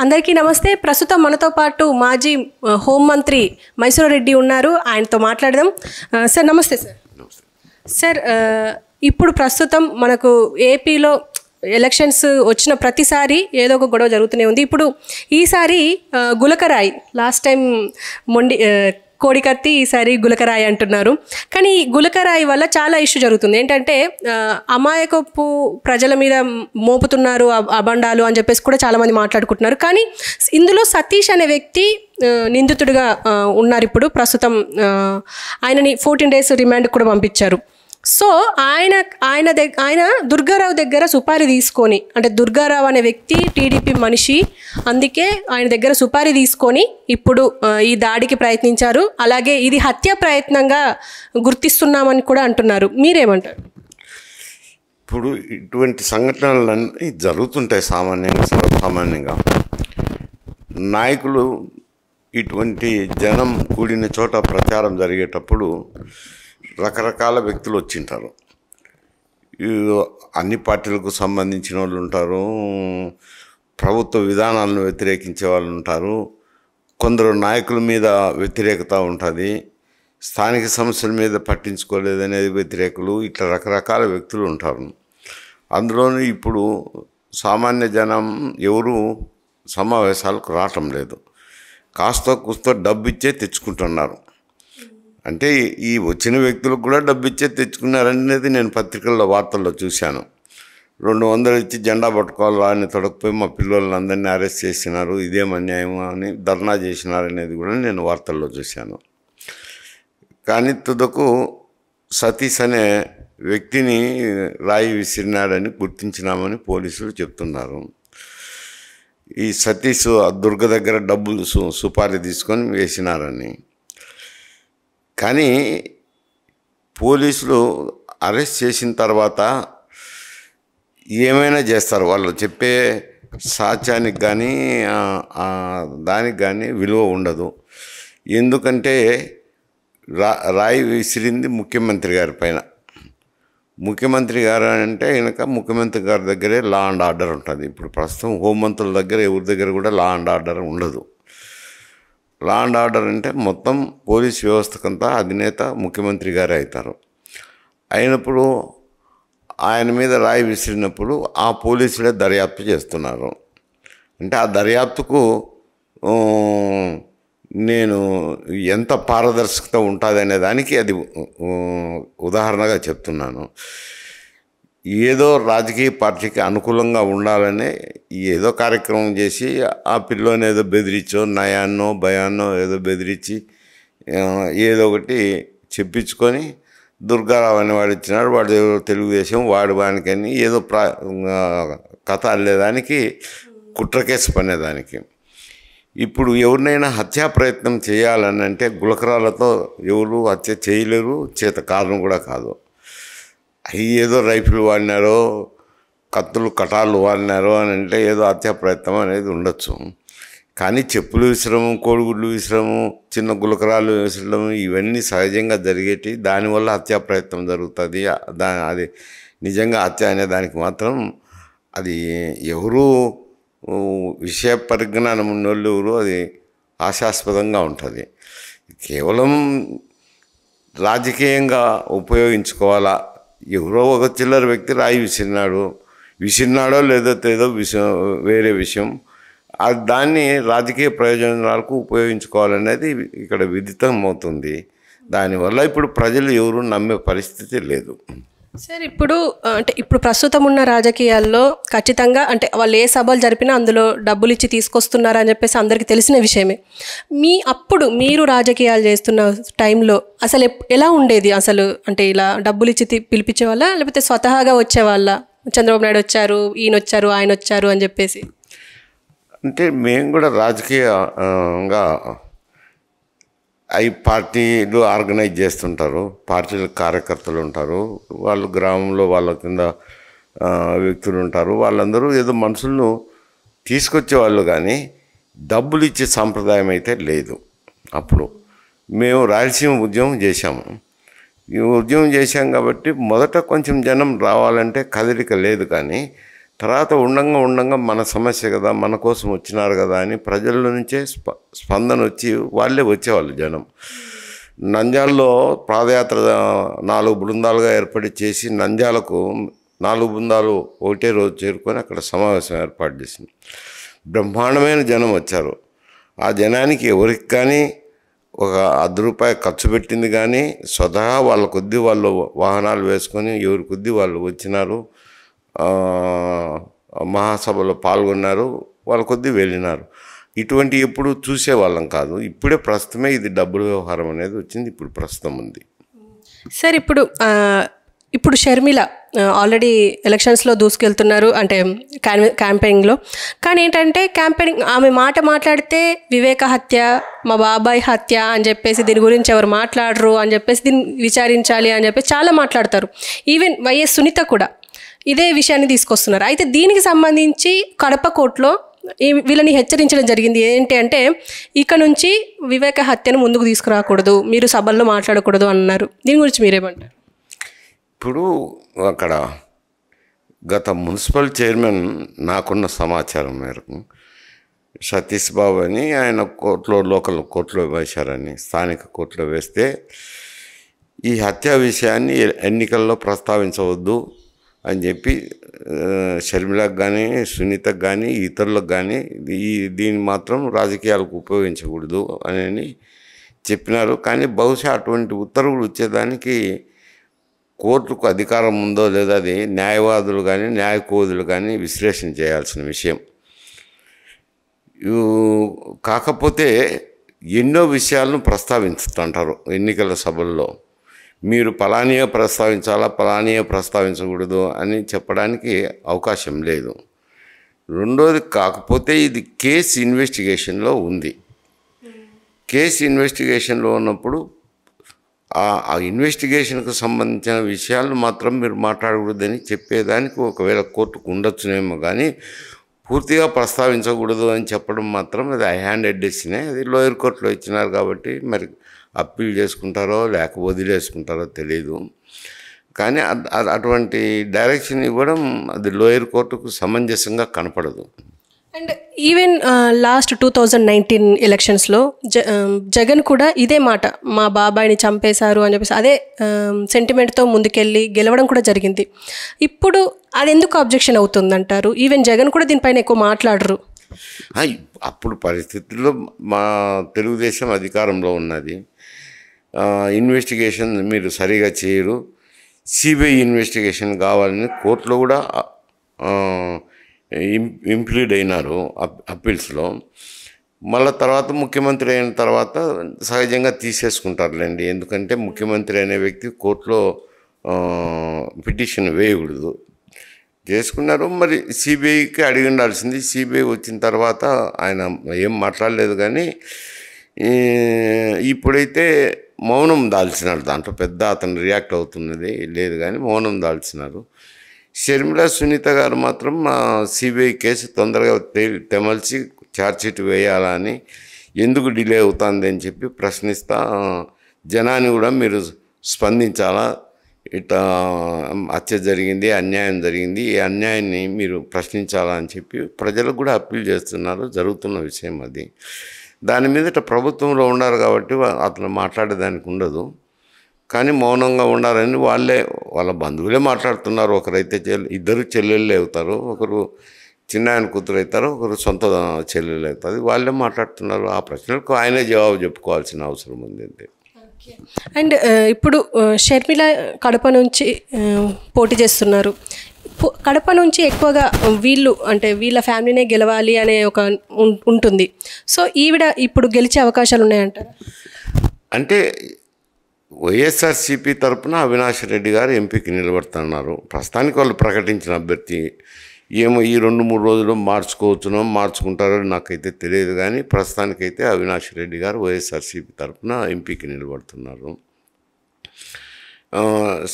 అందరికీ నమస్తే. ప్రస్తుతం మనతో పాటు మాజీ హోంమంత్రి మైసూర్ రెడ్డి ఉన్నారు. ఆయనతో మాట్లాడదాం. సార్ నమస్తే. సార్ ఇప్పుడు ప్రస్తుతం మనకు ఏపీలో ఎలక్షన్స్ వచ్చిన ప్రతిసారి ఏదో ఒక గొడవ జరుగుతూనే ఉంది. ఇప్పుడు ఈసారి గులకరాయి, లాస్ట్ టైం కోడికత్తి, ఈసారి గులకరాయి అంటున్నారు. కానీ ఈ గులకరాయి వల్ల చాలా ఇష్యూ జరుగుతుంది. ఏంటంటే అమాయకపు ప్రజల మీద మోపుతున్నారు అబండాలు అని చెప్పేసి కూడా చాలామంది మాట్లాడుకుంటున్నారు. కానీ ఇందులో సతీష్ అనే వ్యక్తి నిందితుడిగా ఉన్నారు. ఇప్పుడు ప్రస్తుతం ఆయనని 14 days రిమాండ్ కూడా పంపించారు. సో ఆయన దుర్గారావు దగ్గర సుపారీ తీసుకొని, అంటే దుర్గారావు అనే వ్యక్తి టీడీపీ మనిషి, అందుకే ఆయన దగ్గర సుపారీ తీసుకొని ఇప్పుడు ఈ దాడికి ప్రయత్నించారు. అలాగే ఇది హత్య ప్రయత్నంగా గుర్తిస్తున్నామని కూడా అంటున్నారు. మీరేమంటారు? ఇప్పుడు ఇటువంటి సంఘటనలన్నీ జరుగుతుంటాయి సామాన్యంగా. నాయకులు ఇటువంటి జనం కూడిన చోట ప్రచారం జరిగేటప్పుడు రకరకాల వ్యక్తులు వచ్చింటారు. అన్ని పార్టీలకు సంబంధించిన వాళ్ళు ఉంటారు, ప్రభుత్వ విధానాలను వ్యతిరేకించే వాళ్ళు ఉంటారు, కొందరు నాయకుల మీద వ్యతిరేకత ఉంటుంది, స్థానిక సమస్యల మీద పట్టించుకోలేదనేది వ్యతిరేకులు, ఇట్లా రకరకాల వ్యక్తులు ఉంటారు. అందులోనూ ఇప్పుడు సామాన్య జనం ఎవరు సమావేశాలకు రావటం లేదు. కాస్త కూస్తో డబ్బు ఇచ్చే తెచ్చుకుంటున్నారు. అంటే ఈ వచ్చిన వ్యక్తులకు కూడా డబ్బు ఇచ్చే తెచ్చుకున్నారనేది నేను పత్రికల్లో వార్తల్లో చూశాను. 200 ఇచ్చి జెండా పట్టుకోవాలా అని తొడకపోయి మా పిల్లలందరినీ అరెస్ట్ చేసినారు, ఇదేం అన్యాయం అని ధర్నా చేసినారనేది కూడా నేను వార్తల్లో చూశాను. కానీ తుదకు సతీష్ అనే వ్యక్తిని రాయి విసిరినాడని గుర్తించినామని పోలీసులు చెప్తున్నారు. ఈ సతీష్ దుర్గ దగ్గర డబ్బులు సుపారీ తీసుకొని వేసినారని. కానీ పోలీసులు అరెస్ట్ చేసిన తర్వాత ఏమైనా చేస్తారు, వాళ్ళు చెప్పే సాక్ష్యానికి కానీ దానికి కానీ విలువ ఉండదు. ఎందుకంటే రాయి విసిరింది ముఖ్యమంత్రి గారి పైన. ముఖ్యమంత్రి గారు అంటే కనుక ముఖ్యమంత్రి గారి దగ్గరే లా అండ్ ఆర్డర్ ఉంటుంది. ఇప్పుడు ప్రస్తుతం హోంమంత్రుల దగ్గర ఎవరి దగ్గర కూడా లా అండ్ ఆర్డర్ ఉండదు. లా అండ్ ఆర్డర్ అంటే మొత్తం పోలీస్ వ్యవస్థకంతా అధినేత ముఖ్యమంత్రి గారే అవుతారు. అయినప్పుడు ఆయన మీద రాయి విసిరినప్పుడు ఆ పోలీసులే దర్యాప్తు చేస్తున్నారు. అంటే ఆ దర్యాప్తుకు నేను ఎంత పారదర్శకత ఉంటుంది అనే దానికి అది ఉదాహరణగా చెప్తున్నాను. ఏదో రాజకీయ పార్టీకి అనుకూలంగా ఉండాలనే ఏదో కార్యక్రమం చేసి ఆ పిల్లోని ఏదో బెదిరించో నయాన్నో భయాన్నో ఏదో బెదిరించి ఏదో ఒకటి చెప్పించుకొని దుర్గారావు అని వాడు ఇచ్చినాడు, వాడు తెలుగుదేశం, వాడు వానికని ఏదో కథ అల్లేదానికి, కుట్ర కేసు పనేదానికి. ఇప్పుడు ఎవరినైనా హత్యా ప్రయత్నం చేయాలని అంటే గులకరాలతో ఎవరు హత్య చేయలేరు, చేత కారణం కూడా కాదు. అవి ఏదో రైఫిల్ వాడినారో కత్తులు కటాలు వాడినారో అని అంటే ఏదో హత్యా ప్రయత్నం అనేది ఉండొచ్చు. కానీ చెప్పులు విసరము, కోడిగుడ్లు విసరము, చిన్న గులకరాలు విసరము, ఇవన్నీ సహజంగా జరిగేటి. దానివల్ల హత్యా ప్రయత్నం జరుగుతుంది. అది నిజంగా హత్య అనే దానికి మాత్రం అది ఎవరు విషయ పరిజ్ఞానం ఉన్నోళ్ళు ఎవరు అది ఆశాస్పదంగా ఉంటుంది. కేవలం రాజకీయంగా ఉపయోగించుకోవాలా. ఎవరో ఒక చిల్లర వ్యక్తి రాయి విసిరినాడో లేదో వేరే విషయం. దాన్ని రాజకీయ ప్రయోజనాలకు ఉపయోగించుకోవాలనేది ఇక్కడ విదితం అవుతుంది. దానివల్ల ఇప్పుడు ప్రజలు ఎవరు నమ్మే పరిస్థితి లేదు. సార్ ఇప్పుడు ప్రస్తుతం ఉన్న రాజకీయాల్లో ఖచ్చితంగా అంటే వాళ్ళు ఏ సభలు జరిపినా అందులో డబ్బులు ఇచ్చి తీసుకొస్తున్నారని చెప్పేసి అందరికీ తెలిసిన విషయమే. మీరు రాజకీయాలు చేస్తున్న టైంలో అసలు ఎలా ఉండేది? అసలు అంటే ఇలా డబ్బులు ఇచ్చి పిలిపించే వాళ్ళ, లేకపోతే స్వతహాగా వచ్చేవాళ్ళ? చంద్రబాబు నాయుడు వచ్చారు, ఈయన వచ్చారు, ఆయన వచ్చారు అని చెప్పేసి. అంటే మేము కూడా రాజకీయంగా అవి పార్టీలు ఆర్గనైజ్ చేస్తుంటారు, పార్టీల కార్యకర్తలు ఉంటారు, వాళ్ళు గ్రామంలో వాళ్ళ కింద వ్యక్తులు ఉంటారు. వాళ్ళందరూ ఏదో మనుషులను తీసుకొచ్చేవాళ్ళు, కానీ డబ్బులు ఇచ్చే సాంప్రదాయం అయితే లేదు. అప్పుడు మేము రాయలసీమ ఉద్యమం చేశాము. ఈ ఉద్యమం చేశాం కాబట్టి మొదట కొంచెం జనం రావాలంటే కదలిక లేదు. కానీ తర్వాత ఉండంగా ఉండంగా మన సమస్య కదా, మన కోసం వచ్చినారు కదా అని ప్రజల నుంచే స్పందన వచ్చి వాళ్ళే వచ్చేవాళ్ళు జనం. నంద్యాలలో పాదయాత్ర 4 బృందాలుగా ఏర్పడి చేసి నంద్యాలకు 4 బృందాలు ఒకటే రోజు చేరుకొని అక్కడ సమావేశం ఏర్పాటు చేసింది. బ్రహ్మాండమైన జనం వచ్చారు. ఆ జనానికి ఎవరికి కానీ ఒక ₹10 ఖర్చు పెట్టింది కానీ స్వతహా వాళ్ళ కొద్దీ వాళ్ళు వాహనాలు వేసుకొని ఎవరి కొద్దీ వాళ్ళు వచ్చినారు, మహాసభలో పాల్గొన్నారు, వాళ్ళ కొద్దీ వెళ్ళినారు. ఇటువంటి ఎప్పుడు చూసేవాళ్ళం కాదు. ఇప్పుడే ప్రస్తుతమే ఇది డబ్బుల వ్యవహారం అనేది వచ్చింది, ఇప్పుడు ప్రస్తుతం ఉంది. సార్ ఇప్పుడు షర్మిల ఆల్రెడీ ఎలక్షన్స్లో దూసుకెళ్తున్నారు, అంటే క్యాంపెయినింగ్లో. కానీ ఏంటంటే ఆమె మాట్లాడితే వివేక హత్య, మా బాబాయ్ హత్య అని చెప్పేసి దీని గురించి ఎవరు మాట్లాడరు అని చెప్పేసి దీన్ని విచారించాలి అని చెప్పేసి చాలా మాట్లాడతారు. ఈవెన్ వైఎస్ సునీత కూడా ఇదే విషయాన్ని తీసుకొస్తున్నారు. అయితే దీనికి సంబంధించి కడప కోర్టులో వీళ్ళని హెచ్చరించడం జరిగింది. ఏంటి అంటే ఇక నుంచి వివేక హత్యను ముందుకు తీసుకురాకూడదు, మీరు సభల్లో మాట్లాడకూడదు అన్నారు. దీని గురించి మీరేమంటారు? ఇప్పుడు అక్కడ గత మున్సిపల్ చైర్మన్ నాకున్న సమాచారం మేరకు సతీష్ బాబు అని ఆయన లోకల్ కోర్టులో వేశారని, స్థానిక కోర్టులో వేస్తే ఈ హత్య విషయాన్ని ఎన్నికల్లో ప్రస్తావించవద్దు అని చెప్పి షర్మిలకు కానీ సునీతకు కానీ ఇతరులకు కానీ దీన్ని మాత్రం రాజకీయాలకు ఉపయోగించకూడదు అని చెప్పినారు. కానీ బహుశా అటువంటి ఉత్తర్వులు వచ్చేదానికి కోర్టుకు అధికారం ఉందో లేదో అది న్యాయవాదులు కానీ న్యాయకోదులు కానీ విశ్లేషణ చేయాల్సిన విషయం. కాకపోతే ఎన్నో విషయాలను ప్రస్తావిస్తుంటారు ఎన్నికల సభల్లో. మీరు పలానీయే ప్రస్తావించాలా, పలానీయే ప్రస్తావించకూడదు అని చెప్పడానికి అవకాశం లేదు. రెండోది, కాకపోతే ఇది కేసు ఇన్వెస్టిగేషన్లో ఉంది. కేసు ఇన్వెస్టిగేషన్లో ఉన్నప్పుడు ఆ ఇన్వెస్టిగేషన్కు సంబంధించిన విషయాలను మాత్రం మీరు మాట్లాడకూడదని చెప్పేదానికి ఒకవేళ కోర్టుకు ఉండొచ్చునేమో, కానీ పూర్తిగా ప్రస్తావించకూడదు అని చెప్పడం మాత్రం అది ఐ హ్యాండెడ్ డెసిషనే. అది లోయర్ కోర్టులో ఇచ్చినారు కాబట్టి మరి అప్పీల్ చేసుకుంటారో లేక వదిలేసుకుంటారో తెలియదు. కానీ అటువంటి డైరెక్షన్ ఇవ్వడం అది లోయర్ కోర్టుకు సమంజసంగా కనపడదు. అండ్ ఈవెన్ లాస్ట్ 2019 ఎలక్షన్స్లో జగన్ కూడా ఇదే మాట, మా బాబాయిని చంపేశారు అని చెప్పేసి అదే సెంటిమెంట్తో ముందుకెళ్ళి గెలవడం కూడా జరిగింది. ఇప్పుడు అది ఎందుకు అబ్జెక్షన్ అవుతుందంటారు? ఈవెన్ జగన్ కూడా దీనిపైన ఎక్కువ మాట్లాడరు. అప్పుడు పరిస్థితుల్లో మా తెలుగుదేశం అధికారంలో ఉన్నది. ఇన్వెస్టిగేషన్ మీరు సరిగా చేయరు, సిబిఐ ఇన్వెస్టిగేషన్ కావాలని కోర్టులో కూడా ఇంప్లీడ్ అయినారు అప్పీల్స్లో. మళ్ళీ తర్వాత ముఖ్యమంత్రి అయిన తర్వాత సహజంగా తీసేసుకుంటారులేండి. ఎందుకంటే ముఖ్యమంత్రి అనే వ్యక్తి కోర్టులో పిటిషన్ వేయకూడదు. చేసుకున్నారు. మరి సిబిఐకి అడిగి ఉండాల్సింది. సిబిఐ వచ్చిన తర్వాత ఆయన ఏం మాట్లాడలేదు. కానీ ఇప్పుడైతే మౌనం దాల్చినాడు. దాంట్లో పెద్ద అతను రియాక్ట్ అవుతున్నది లేదు, కానీ మౌనం దాల్చినారు. షర్మిల సునీత గారు మాత్రం సిబిఐ కేసు తొందరగా తెమల్చి ఛార్జ్షీట్ వేయాలని, ఎందుకు డిలే అవుతుంది అని చెప్పి ప్రశ్నిస్తా జనాన్ని కూడా మీరు స్పందించాలా, ఇట్లా హత్య జరిగింది, అన్యాయం జరిగింది, ఈ అన్యాయాన్ని మీరు ప్రశ్నించాలా అని చెప్పి ప్రజలకు కూడా అప్పీల్ చేస్తున్నారు. జరుగుతున్న విషయం అది. దాని మీద ప్రభుత్వంలో ఉన్నారు కాబట్టి అతను మాట్లాడేదానికి ఉండదు. కానీ మౌనంగా ఉండాలని వాళ్ళ బంధువులే మాట్లాడుతున్నారు. ఒకరైతే ఇద్దరు చెల్లెళ్ళే అవుతారు, ఒకరు చిన్న ఆయన కూతురు అవుతారు, ఒకరు సొంత చెల్లెళ్ళు అవుతుంది. వాళ్ళే మాట్లాడుతున్నారు. ఆ ప్రశ్నలకు ఆయనే జవాబు చెప్పుకోవాల్సిన అవసరం ఉంది. అండ్ ఇప్పుడు షర్మిల కడప నుంచి పోటీ చేస్తున్నారు. కడప నుంచి ఎక్కువగా వీళ్ళ ఫ్యామిలీనే గెలవాలి అనే ఒక ఉంటుంది. సో ఈవిడ ఇప్పుడు గెలిచే అవకాశాలు ఉన్నాయంటారు? అంటే వైఎస్ఆర్సీపీ తరఫున అవినాష్ రెడ్డి గారు ఎంపీకి నిలబడుతున్నారు. ప్రస్తుతానికి వాళ్ళు ప్రకటించిన అభ్యర్థి. ఏమో ఈ 2-3 రోజుల్లో మార్చుకుంటారో నాకైతే తెలియదు. కానీ ప్రస్తుతానికైతే అవినాష్ రెడ్డి గారు వైఎస్ఆర్సీపీ తరఫున ఎంపీకి నిలబడుతున్నారు.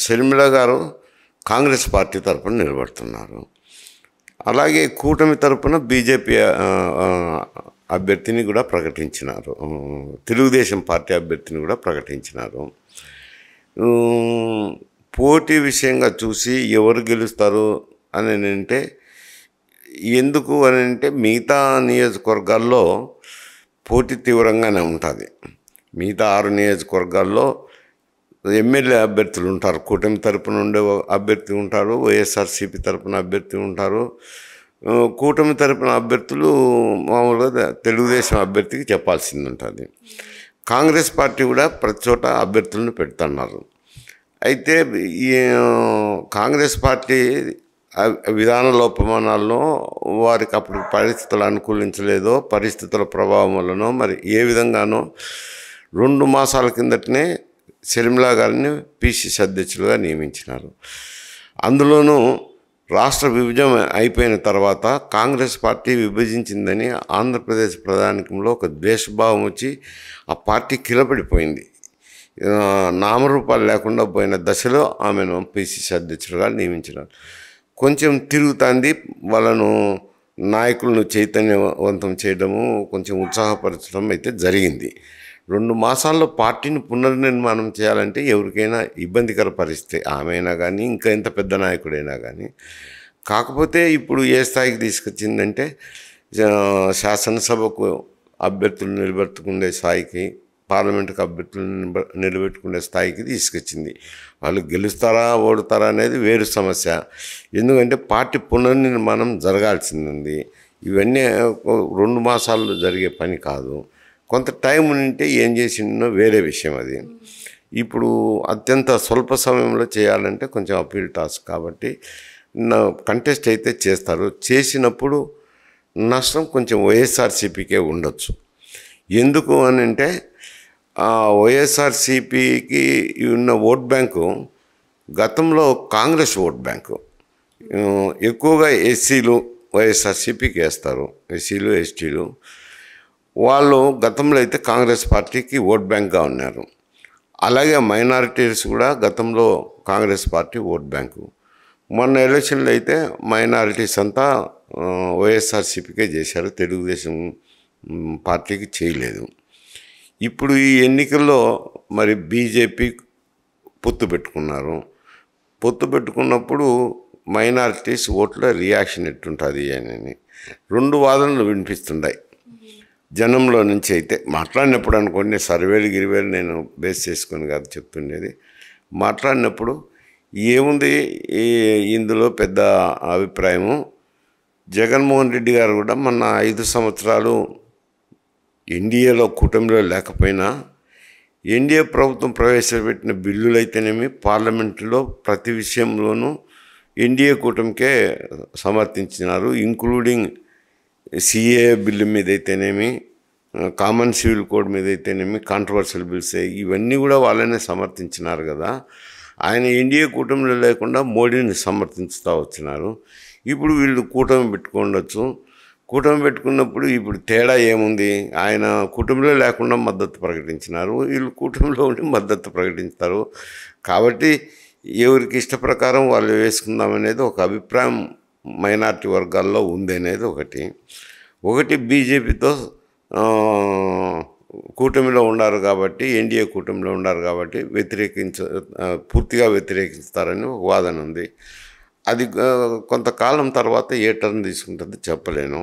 షర్మిల గారు కాంగ్రెస్ పార్టీ తరఫున నిలబడుతున్నారు. అలాగే కూటమి తరఫున బీజేపీ అభ్యర్థిని కూడా ప్రకటించినారు. తెలుగుదేశం పార్టీ అభ్యర్థిని కూడా ప్రకటించినారు. పోటీ విషయంగా చూసి ఎవరు గెలుస్తారు అని అంటే ఎందుకు అని అంటే మిగతా నియోజకవర్గాల్లో పోటీ తీవ్రంగానే ఉంటుంది. మిగతా 6 నియోజకవర్గాల్లో ఎమ్మెల్యే అభ్యర్థులు ఉంటారు. కూటమి తరపున ఉండే అభ్యర్థి ఉంటారు, వైఎస్ఆర్సీపీ తరపున అభ్యర్థి ఉంటారు. కూటమి తరపున అభ్యర్థులు మామూలుగా తెలుగుదేశం అభ్యర్థికి చెప్పాల్సింది ఉంటుంది. కాంగ్రెస్ పార్టీ కూడా ప్రతి చోట అభ్యర్థులను పెడుతున్నారు. అయితే ఈ కాంగ్రెస్ పార్టీ విధాన లోపమానాలను వారికి అప్పుడు పరిస్థితులు అనుకూలించలేదో, పరిస్థితుల ప్రభావం వల్లనో మరి ఏ విధంగానో 2 మాసాల కిందటనే షర్మిలా గారిని పిసిసి అధ్యక్షులుగా నియమించినారు. అందులోనూ రాష్ట్ర విభజన అయిపోయిన తర్వాత కాంగ్రెస్ పార్టీ విభజించిందని ఆంధ్రప్రదేశ్ ప్రధానికంలో ఒక ద్వేషభావం వచ్చి ఆ పార్టీ కిలపడిపోయింది. నామరూపాలు లేకుండా పోయిన దశలో ఆమెను పిసిసి అధ్యక్షులుగా నియమించినారు. కొంచెం తిరుగుతుంది, వాళ్ళను నాయకులను చైతన్యవంతం చేయడము, కొంచెం ఉత్సాహపరచడం అయితే జరిగింది. 2 మాసాల్లో పార్టీని పునర్నిర్మాణం చేయాలంటే ఎవరికైనా ఇబ్బందికర పరిస్థితి, ఆమె కానీ ఇంకా ఎంత పెద్ద నాయకుడైనా కానీ. కాకపోతే ఇప్పుడు ఏ స్థాయికి తీసుకొచ్చిందంటే శాసనసభకు అభ్యర్థులు నిలబెట్టుకునే స్థాయికి, పార్లమెంటుకు అభ్యర్థులను నిలబెట్టుకునే స్థాయికి తీసుకొచ్చింది. వాళ్ళు గెలుస్తారా ఓడతారా అనేది వేరు సమస్య. ఎందుకంటే పార్టీ పునర్నిర్మాణం జరగాల్సింది. ఇవన్నీ 2 మాసాల్లో జరిగే పని కాదు. కొంత టైం ఉంటే ఏం చేసిందో వేరే విషయం అది. ఇప్పుడు అత్యంత స్వల్ప సమయంలో చేయాలంటే కొంచెం అపీల్ టాస్క్ కాబట్టి కంటెస్ట్ అయితే చేస్తారు. చేసినప్పుడు నష్టం కొంచెం వైఎస్ఆర్సీపీకే ఉండొచ్చు. ఎందుకు అని అంటే వైఎస్ఆర్సీపీకి ఉన్న ఓట్ బ్యాంకు గతంలో కాంగ్రెస్ ఓట్ బ్యాంకు ఎక్కువగా ఎస్సీలు వైఎస్ఆర్సీపీకి వేస్తారు. ఎస్సీలు ఎస్టీలు వాళ్ళు గతంలో అయితే కాంగ్రెస్ పార్టీకి ఓట్ బ్యాంక్గా ఉన్నారు. అలాగే మైనారిటీస్ కూడా గతంలో కాంగ్రెస్ పార్టీ ఓట్ బ్యాంకు. మొన్న ఎలక్షన్లు అయితే మైనారిటీస్ అంతా వైఎస్ఆర్సీపీకే చేశారు, తెలుగుదేశం పార్టీకి చేయలేదు. ఇప్పుడు ఈ ఎన్నికల్లో మరి బీజేపీ పొత్తు పెట్టుకున్నారు. పొత్తు పెట్టుకున్నప్పుడు మైనారిటీస్ ఓట్ల రియాక్షన్ ఎట్టుంటుంది అని 2 వాదనలు వినిపిస్తున్నాయి జనంలో నుంచి. అయితే మాట్లాడినప్పుడు అనుకోండి, గిరివేలు నేను బేస్ చేసుకొని కాదు చెప్తుండేది. మాట్లాడినప్పుడు ఏముంది ఇందులో పెద్ద అభిప్రాయము, జగన్మోహన్ రెడ్డి గారు కూడా మొన్న 5 సంవత్సరాలు ఎన్డీఏలో కూటమిలో లేకపోయినా ఎన్డీఏ ప్రభుత్వం ప్రవేశపెట్టిన బిల్లులు అయితేనేమి, పార్లమెంటులో ప్రతి విషయంలోనూ ఎన్డీఏ కూటమికే సమర్థించినారు. ఇంక్లూడింగ్ సిఏ బిల్లు మీద అయితేనేమి, కామన్ సివిల్ కోడ్ మీద అయితేనేమి, కాంట్రవర్షియల్ బిల్స్ ఇవన్నీ కూడా వాళ్ళనే సమర్థించినారు కదా. ఆయన ఎన్డీఏ కూటమిలో లేకుండా మోడీని సమర్థించుతూ వచ్చినారు. ఇప్పుడు వీళ్ళు కూటమి పెట్టుకోవచ్చు. కూటమి పెట్టుకున్నప్పుడు ఇప్పుడు తేడా ఏముంది? ఆయన కూటమిలో లేకుండా మద్దతు ప్రకటించినారు, వీళ్ళు కూటమిలో ఉండి మద్దతు ప్రకటించుతారు. కాబట్టి ఎవరికి ఇష్ట ప్రకారం వాళ్ళు వేసుకుందామనేది ఒక అభిప్రాయం మైనారిటీ వర్గాల్లో ఉంది అనేది ఒకటి. బీజేపీతో కూటమిలో ఉన్నారు కాబట్టి, ఎన్డీఏ కూటమిలో ఉన్నారు కాబట్టి పూర్తిగా వ్యతిరేకిస్తారని ఒక వాదన ఉంది. అది కొంతకాలం తర్వాత ఏ టర్న్ తీసుకుంటుంది చెప్పలేను.